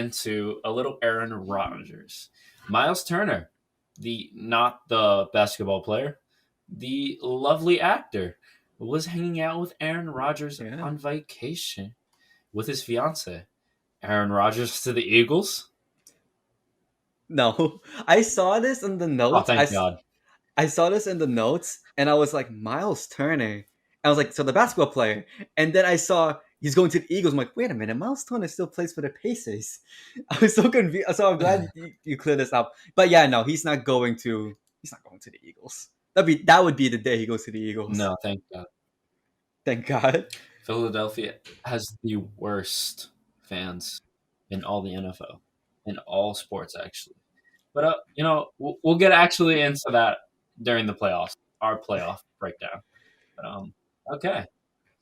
into a little Aaron Rodgers. Miles Turner, the not the basketball player, the lovely actor, was hanging out with Aaron Rodgers Yeah. on vacation with his fiance. Aaron Rodgers to the Eagles. No, I saw this in the Oh, notes. thank God. I saw this in the notes, and I was like, Miles Turner. I was like, so the basketball player. And then I saw he's going to the Eagles. I'm like, wait a minute, Miles Turner still plays for the Pacers. I was so confused. So I'm glad you cleared this up. But yeah, no, he's not going to. He's not going to the Eagles. That would be the day he goes to the Eagles. No, thank God. Thank God. Philadelphia has the worst fans in all the NFL, in all sports, actually. But we'll get actually into that during the playoffs, our playoff breakdown. But okay.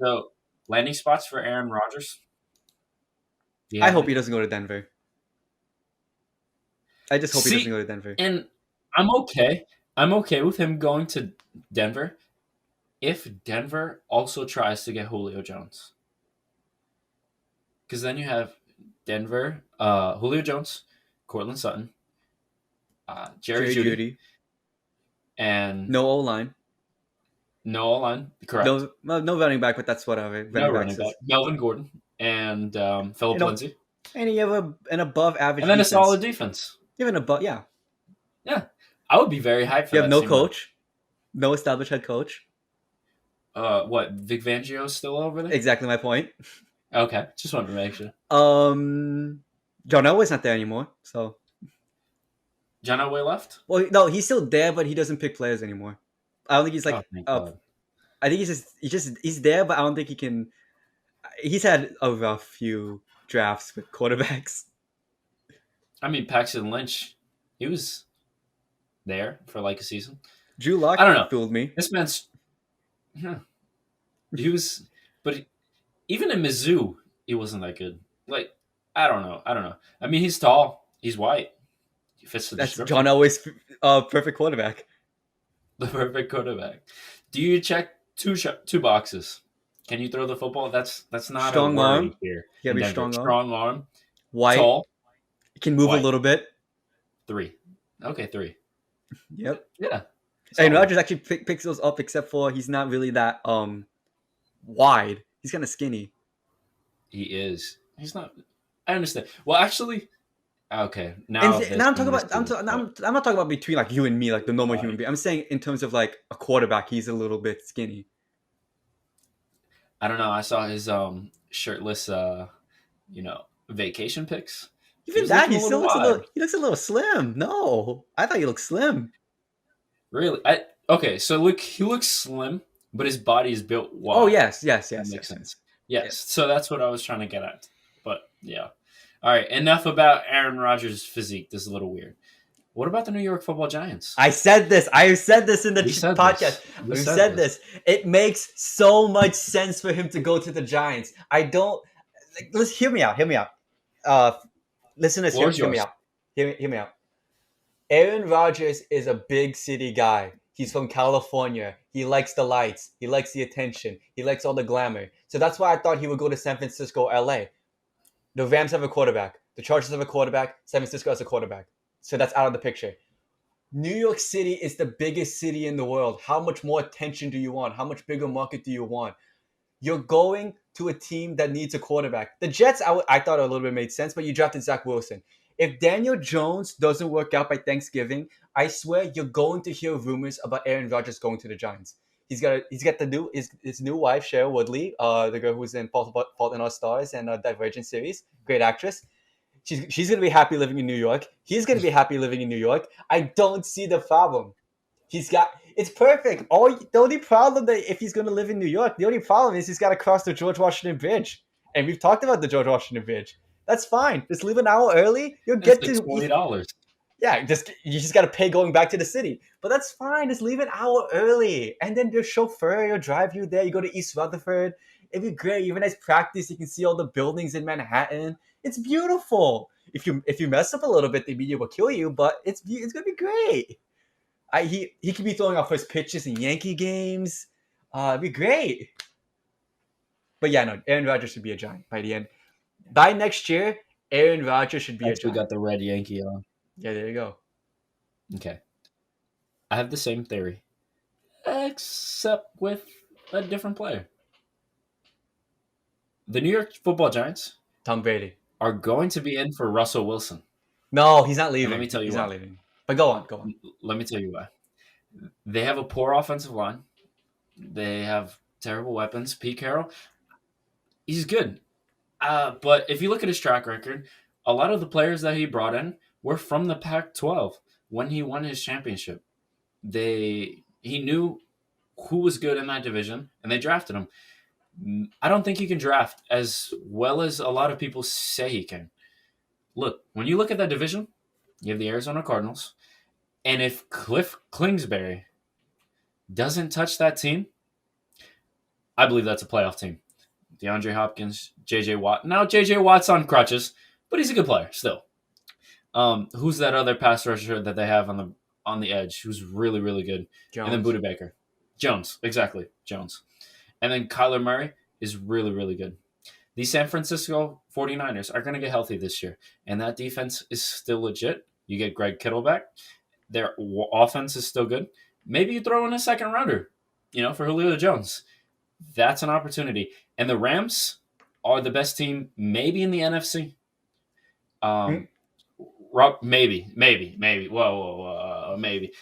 So landing spots for Aaron Rodgers. Do you I have hope he any? doesn't go to Denver. I just hope he doesn't See, go to Denver. and I'm okay. I'm okay with him going to Denver if Denver also tries to get Julio Jones, because then you have Denver, Julio Jones, Cortland Sutton, Jerry Jerry Judy, Judy. and No O line. Noah Line. Correct. No running back, but that's whatever. No Running running backs back. is Melvin Gordon and you Philip know, Lindsay, and you have an above and average then a solid defense. defense. You have an above, yeah. Yeah, I would be very hyped for You have that no team though. coach, no established head coach. What Vic Fangio's still over there? Exactly my point. Okay, just wanted to make sure. John Elway's not there anymore. So, John Elway left. well, no, he's still there, but he doesn't pick players anymore. I don't think he's Oh, like thank up. God. I think he's there, but I don't think he can. He's had a rough few drafts with quarterbacks. I mean, Paxton Lynch, he was there for like a season. Drew I Lock don't know. fooled me. This man's, yeah, he was, but even in Mizzou, he wasn't that good. Like, I don't know. I don't know. I mean, he's tall. He's white. He fits the That's John description. Elway's perfect quarterback. The perfect quarterback. Do you check two boxes? Can you throw the football? That's not a Strong arm. worry here You in gotta be Denver. strong arm. Strong arm, White. tall, Can move a white. little bit. 3. Okay, 3. Yep. Yeah. And Solid. Rodgers actually picks those up, except for he's not really that wide. He's kind of skinny. He is. He's not. I understand. Well, actually, okay. Now And this now I'm and talking this about is. I'm not talking about between like you and me, like the normal human Right. being. I'm saying in terms of like a quarterback, he's a little bit skinny. I don't know. I saw his shirtless vacation pics. He Even was that, looking a little wide. he looks a little slim. No, I thought he looked slim. Really? Okay. So look, he looks slim, but his body is built Oh wide. That makes sense. Yes. Yes. So that's what I was trying to get at. But yeah. All right. Enough about Aaron Rodgers' physique. This is a little weird. What about the New York Football Giants? I said this. I said this in the said podcast. this. You I said said this. It makes so much sense for him to go to the Giants. I don't. Let's hear me out. Hear me out. Listeners, Floor is hear me yours. out. Hear me out. Aaron Rodgers is a big city guy. He's from California. He likes the lights. He likes the attention. He likes all the glamour. So that's why I thought he would go to San Francisco, LA. The Rams have a quarterback. The Chargers have a quarterback. San Francisco has a quarterback. So that's out of the picture. New York City is the biggest city in the world. How much more attention do you want? How much bigger market do you want? You're going to a team that needs a quarterback. The Jets, I thought a little bit made sense, but you drafted Zach Wilson. If Daniel Jones doesn't work out by Thanksgiving, I swear you're going to hear rumors about Aaron Rodgers going to the Giants. He's got his new wife, Cheryl Woodley, the girl who's in Fault in Our Stars and Divergent series, great actress. She's gonna be happy living in New York. He's gonna be happy living in New York. I don't see the problem. It's perfect. The only problem that if he's gonna live in New York, the only problem is he's got to cross the George Washington Bridge, and we've talked about the George Washington Bridge. That's fine. Just leave an hour early. You'll That's get like to $20. yeah. You just got to pay going back to the city, but that's fine. Just leave an hour early, and then your chauffeur will drive you there. You go to East Rutherford. It'd be great. You have a nice practice. You can see all the buildings in Manhattan. It's beautiful. If you mess up a little bit, the media will kill you, but it's gonna be great. He could be throwing off first pitches in Yankee games. It'd be great. But yeah, no, Aaron Rodgers should be a Giant by the end. By next year, Aaron Rodgers should be a Actually, got Giant. the red Yankee on. Yeah, there you go. Okay, I have the same theory, except with a different player. The New York Football Giants Tom Brady. are going to be in for Russell Wilson, No, he's not and let leaving. me tell you He's why. not leaving. But go on, go on. Let me tell you why. They have a poor offensive line. They have terrible weapons. Pete Carroll, he's good. But if you look at his track record, a lot of the players that he brought in were from the Pac-12 when he won his championship. He knew who was good in that division, and they drafted him. I don't think he can draft as well as a lot of people say he can. Look, when you look at that division, you have the Arizona Cardinals, and if Cliff Kingsbury doesn't touch that team, I believe that's a playoff team. DeAndre Hopkins, J.J. Watt. Now J.J. Watt's on crutches, but he's a good player still. Who's that other pass rusher that they have on the edge? Who's really really good? And then Jones. Buda Baker, Jones, exactly Jones, and then Kyler Murray is really really good. The San Francisco 49ers are going to get healthy this year, and that defense is still legit. You get Greg Kittle back. Their offense is still good. Maybe you throw in a second rounder, for Julio Jones. That's an opportunity. And the Rams are the best team, maybe in the NFC. Hmm? Um, maybe. Whoa, maybe.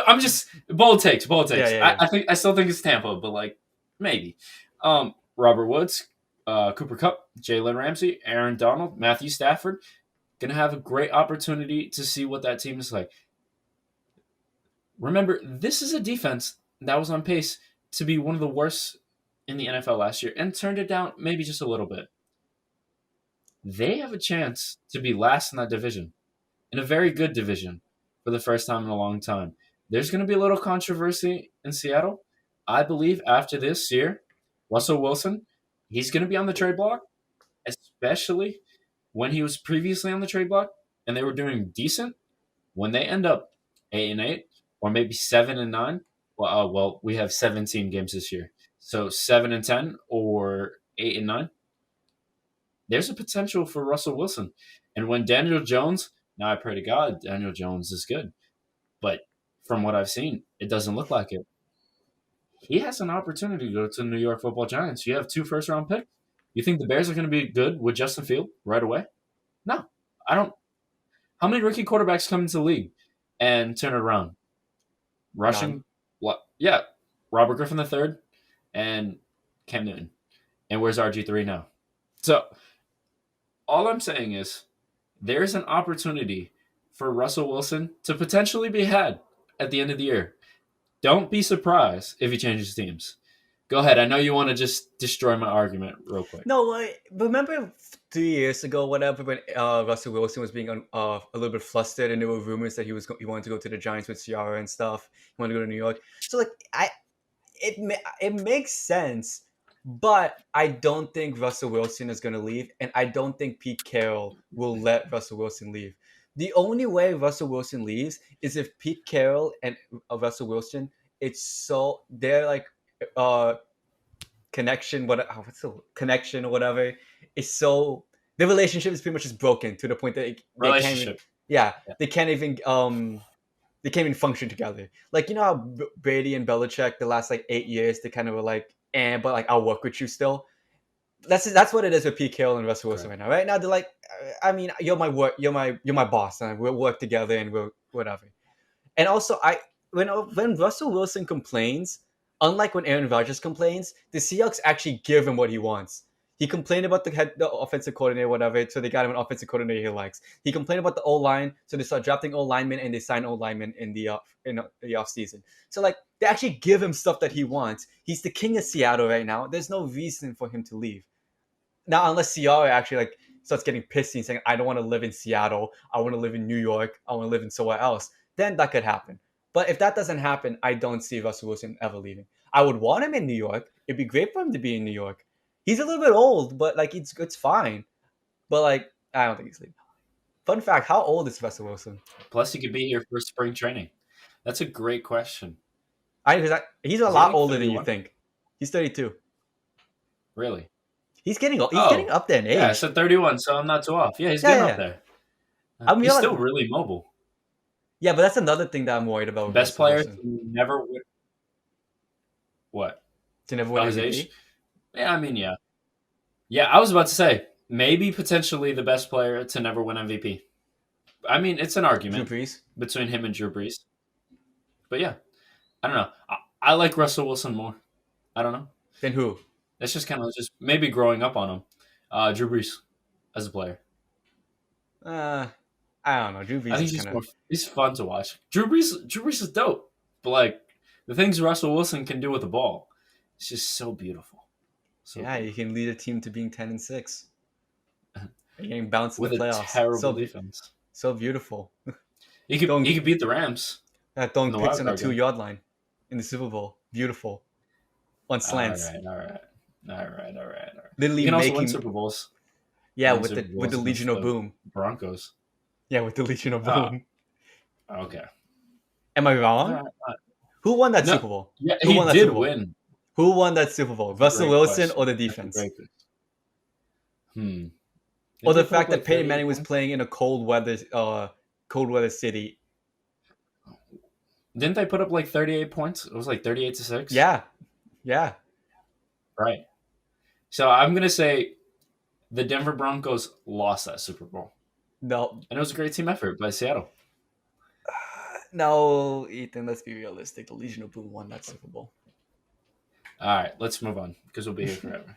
I'm just bold takes, bold Yeah, takes. yeah, I, yeah. I think I still think it's Tampa, but like maybe. Robert Woods, Cooper Cup, Jalen Ramsey, Aaron Donald, Matthew Stafford, gonna have a great opportunity to see what that team is like. Remember, this is a defense that was on pace to be one of the worst in the NFL last year and turned it down maybe just a little bit. They have a chance to be last in that division, in a very good division for the first time in a long time. There's going to be a little controversy in Seattle. I believe after this year, Russell Wilson, he's going to be on the trade block, especially when he was previously on the trade block and they were doing decent. When they end up 8-8 or maybe 7-9, well, we have 17 games this year, so 7-10 or 8-9. There's a potential for Russell Wilson, and when Daniel Jones, now I pray to God Daniel Jones is good, but from what I've seen, it doesn't look like it. He has an opportunity to go to the New York Football Giants. You have 2 first-round picks. You think the Bears are going to be good with Justin Field right away? No, I don't. How many rookie quarterbacks come into the league and turn it around? None. Rushing, what? Yeah, Robert Griffin III and Cam Newton. And where's RG3 now? So all I'm saying is there's an opportunity for Russell Wilson to potentially be had at the end of the year. Don't be surprised if he changes teams. Go ahead. I know you want to just destroy my argument real quick. No, remember 3 years ago, whatever, when Russell Wilson was being a little bit flustered, and there were rumors that he wanted to go to the Giants with Ciara and stuff. He wanted to go to New York. So like, it makes sense, but I don't think Russell Wilson is going to leave, and I don't think Pete Carroll will let Russell Wilson leave. The only way Russell Wilson leaves is if Pete Carroll and Russell Wilson, they're like uh connection, what's the connection or whatever, is so the relationship is pretty much just broken to the point that they can't even, Relationship. yeah, Yeah. they can't even function together. Like, how Brady and Belichick the last like 8 years, they kind of were like, but like, I'll work with you still. That's what it is with Pete Carroll and Russell Wilson Correct. right now. Right now they're like, I mean, you're my boss, and we'll work together and we'll whatever. And also, when Russell Wilson complains, unlike when Aaron Rodgers complains, the Seahawks actually give him what he wants. He complained about the offensive coordinator, whatever, so they got him an offensive coordinator he likes. He complained about the O line, so they start drafting O linemen and they sign O linemen in the off season. So like, they actually give him stuff that he wants. He's the king of Seattle right now. There's no reason for him to leave now, unless Ciara actually like starts getting pissy and saying, "I don't want to live in Seattle. I want to live in New York. I want to live in somewhere else." Then that could happen. But if that doesn't happen, I don't see Russell Wilson ever leaving. I would want him in New York. It'd be great for him to be in New York. He's a little bit old, but like, it's fine. But like, I don't think he's leaving. Fun fact: how old is Russell Wilson? Plus, he could be here for spring training. That's a great question. He's a Is he lot like older than you 31? think. He's 32. Really? He's getting Oh, up there in yeah, I age. said 31, so I'm not too off. Yeah, he's Yeah, getting yeah, up yeah. there. I mean, He's still really mobile. yeah, but that's another thing that I'm worried about with Best Russell player Wilson. to never win. What? To never win Oh, his MVP. age? Yeah, I mean, yeah. Yeah, I was about to say, maybe potentially the best player to never win MVP. I mean, it's an Drew argument Brees. between him and Drew Brees. But yeah, I don't know. I like Russell Wilson more. I don't know. Then who? That's just kind of just maybe growing up on him. Drew Brees as a player. Uh, I don't know. Drew I Brees think is kind of. he's fun to watch. Drew Brees is dope. But like the things Russell Wilson can do with the ball, it's just so beautiful. So Yeah, you beautiful. can lead a team to being 10-6. And getting bounced in the With a playoffs. terrible defense. So beautiful. He could beat the Rams in Throwing the picks wild on the card game. 2 yard line in the Super Bowl. Beautiful. On All slants. right, all right. All right, all right, all right. He Literally can also win making Super Bowls. yeah Win with Super the Bowls Legion against of the Boom. Broncos. Yeah, with the Legion of Ah, Boom. okay. Am I All wrong? right, all right. Who won that No, Super Bowl? yeah, Who he won that Super did Bowl? win. Who won that Super Bowl? That's a Russell great Wilson or question. the That's a defense? great question. Hmm. Or Did the they put up fact that like Peyton 38 Manning was points? playing in a cold weather city. Didn't they put up like 38 points? It was like 38-6. Yeah. Yeah. Right. So I'm gonna say the Denver Broncos lost that Super Bowl, No. and it was a great team effort by Seattle. No, Ethan, let's be realistic. The Legion of Boom won that Super Bowl. All right, let's move on because we'll be here forever.